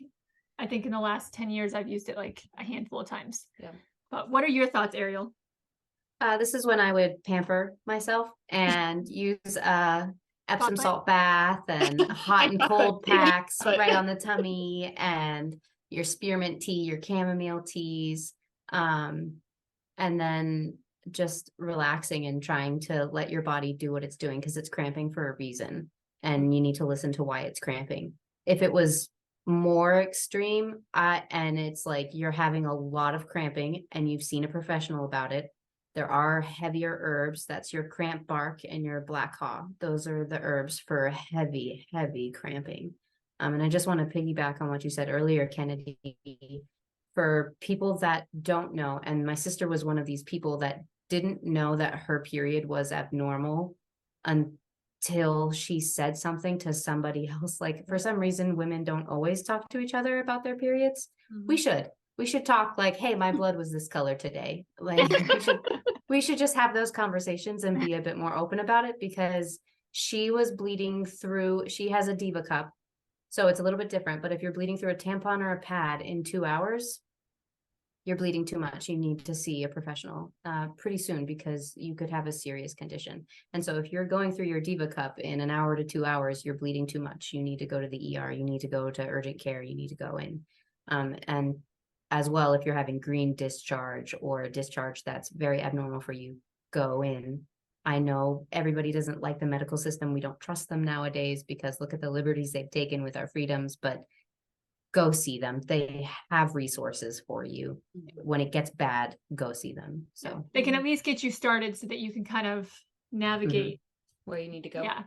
I think in the last 10 years I've used it like a handful of times. Yeah. But what are your thoughts, Ariel? This is when I would pamper myself and use Epsom Spotlight? salt bath and hot and cold packs right on the tummy, and your spearmint tea, your chamomile teas, and then just relaxing and trying to let your body do what it's doing because it's cramping for a reason, and you need to listen to why it's cramping. If it was more extreme, and it's like you're having a lot of cramping and you've seen a professional about it, there are heavier herbs. That's your cramp bark and your black haw. Those are the herbs for heavy, heavy cramping. And I just want to piggyback on what you said earlier, Kennedy. For people that don't know, and my sister was one of these people that didn't know that her period was abnormal until she said something to somebody else. Like for some reason, women don't always talk to each other about their periods. We should talk like, hey, my blood was this color today. Like we should just have those conversations and be a bit more open about it, because she was bleeding through, she has a diva cup. So it's a little bit different, but if you're bleeding through a tampon or a pad in 2 hours, you're bleeding too much. You need to see a professional pretty soon, because you could have a serious condition. And so if you're going through your diva cup in an hour to 2 hours, you're bleeding too much. You need to go to the ER. You need to go to urgent care. You need to go in. And as well, if you're having green discharge or a discharge that's very abnormal for you, go in. I know everybody doesn't like the medical system. We don't trust them nowadays because look at the liberties they've taken with our freedoms, but go see them. They have resources for you. When it gets bad, go see them. So they can at least get you started so that you can kind of navigate where you need to go. Yeah.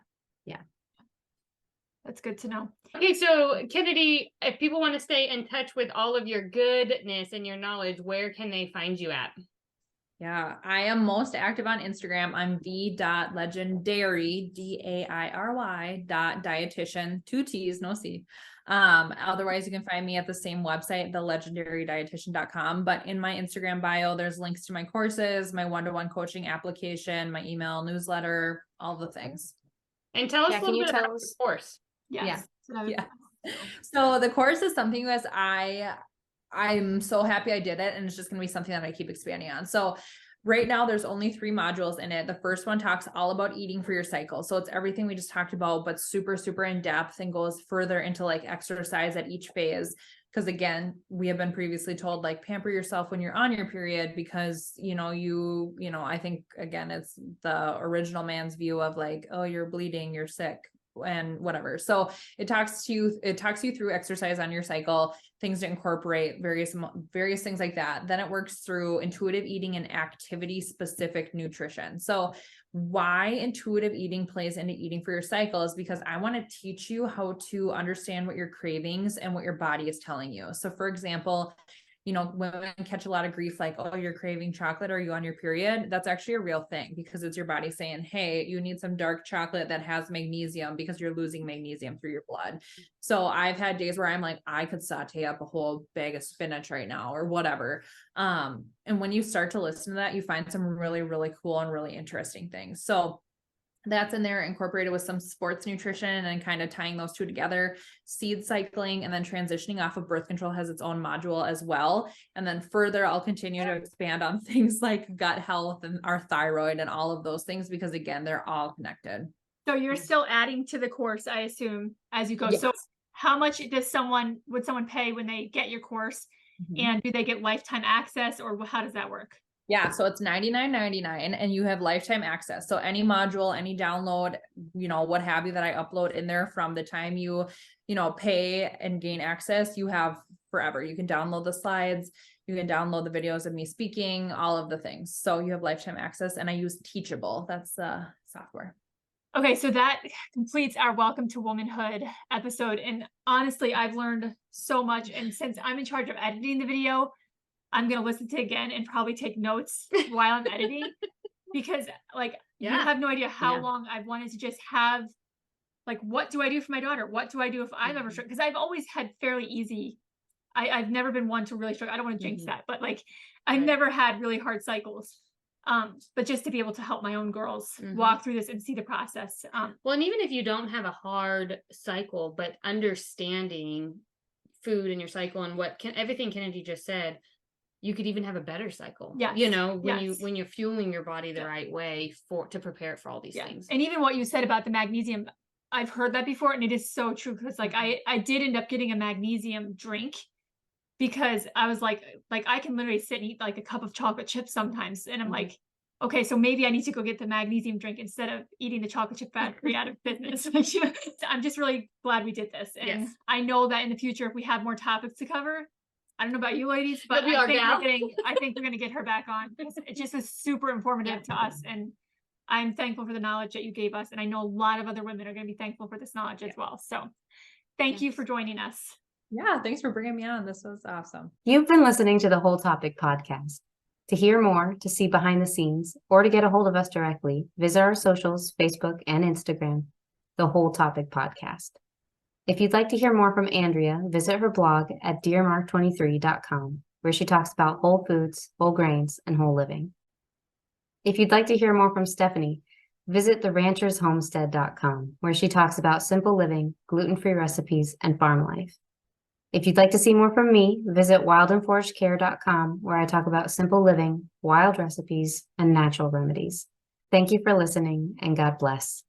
That's good to know. Okay, so Kennedy, if people want to stay in touch with all of your goodness and your knowledge, where can they find you at? Yeah, I am most active on Instagram. I'm the.legendary, DAIRY.dietitian, 2 T's, no C. Otherwise you can find me at the same website, thelegendarydietitian.com. But in my Instagram bio, there's links to my courses, my one-to-one coaching application, my email newsletter, all the things. And tell us a can little you bit tell about us the course. Yes. Yeah. So the course is something you guys, I'm so happy I did it, and it's just going to be something that I keep expanding on. So right now there's only 3 modules in it. The first one talks all about eating for your cycle. So it's everything we just talked about, but super, super in depth, and goes further into like exercise at each phase. Because again, we have been previously told, like, pamper yourself when you're on your period, because, I think again, it's the original man's view of like, oh, you're bleeding, you're sick, and whatever. So it talks you through exercise on your cycle, things to incorporate, various things like that. Then it works through intuitive eating and activity specific nutrition. So why intuitive eating plays into eating for your cycle is because I want to teach you how to understand what your cravings and what your body is telling you. So for example, women catch a lot of grief like, oh, you're craving chocolate. Are you on your period? That's actually a real thing, because it's your body saying, hey, you need some dark chocolate that has magnesium, because you're losing magnesium through your blood. So I've had days where I'm like, I could saute up a whole bag of spinach right now or whatever. And when you start to listen to that, you find some really, really cool and really interesting things. So that's in there, incorporated with some sports nutrition and kind of tying those two together. Seed cycling and then transitioning off of birth control has its own module as well. And then further, I'll continue to expand on things like gut health and our thyroid and all of those things, because again, they're all connected. So you're still adding to the course, I assume, as you go. Yes. So how much would someone pay when they get your course? And do they get lifetime access, or how does that work? Yeah, so it's $99.99 and you have lifetime access. So any module, any download, what have you that I upload in there, from the time you pay and gain access, you have forever. You can download the slides, you can download the videos of me speaking, all of the things. So you have lifetime access, and I use Teachable. That's the software. Okay, so that completes our Welcome to Womanhood episode. And honestly, I've learned so much. And since I'm in charge of editing the video, I'm going to listen to it again and probably take notes while I'm editing, because you have no idea how long I've wanted to just have, like, what do I do for my daughter? What do I do if I'm ever struck? Because I've always had fairly easy. I've never been one to really struggle. I don't want to jinx that, but I've never had really hard cycles. But just to be able to help my own girls walk through this and see the process. Well, and even if you don't have a hard cycle, but understanding food in your cycle and everything Kennedy just said, you could even have a better cycle. Yes. When you're fueling your body the right way to prepare it for all these things. And even what you said about the magnesium, I've heard that before, and it is so true, because I did end up getting a magnesium drink, because I was like I can literally sit and eat like a cup of chocolate chips sometimes, and I'm like, okay, so maybe I need to go get the magnesium drink instead of eating the chocolate chip factory out of business. I'm just really glad we did this, and I know that in the future, if we have more topics to cover, I don't know about you ladies, but I think we're going to get her back on, because it just was super informative to us. And I'm thankful for the knowledge that you gave us. And I know a lot of other women are going to be thankful for this knowledge as well. So thank you for joining us. Yeah, thanks for bringing me on. This was awesome. You've been listening to the Whole Topic podcast. To hear more, to see behind the scenes, or to get a hold of us directly, visit our socials, Facebook and Instagram, the Whole Topic podcast. If you'd like to hear more from Andrea, visit her blog at dearmark23.com, where she talks about whole foods, whole grains, and whole living. If you'd like to hear more from Stephanie, visit theranchershomestead.com, where she talks about simple living, gluten-free recipes, and farm life. If you'd like to see more from me, visit wildandforagedcare.com, where I talk about simple living, wild recipes, and natural remedies. Thank you for listening, and God bless.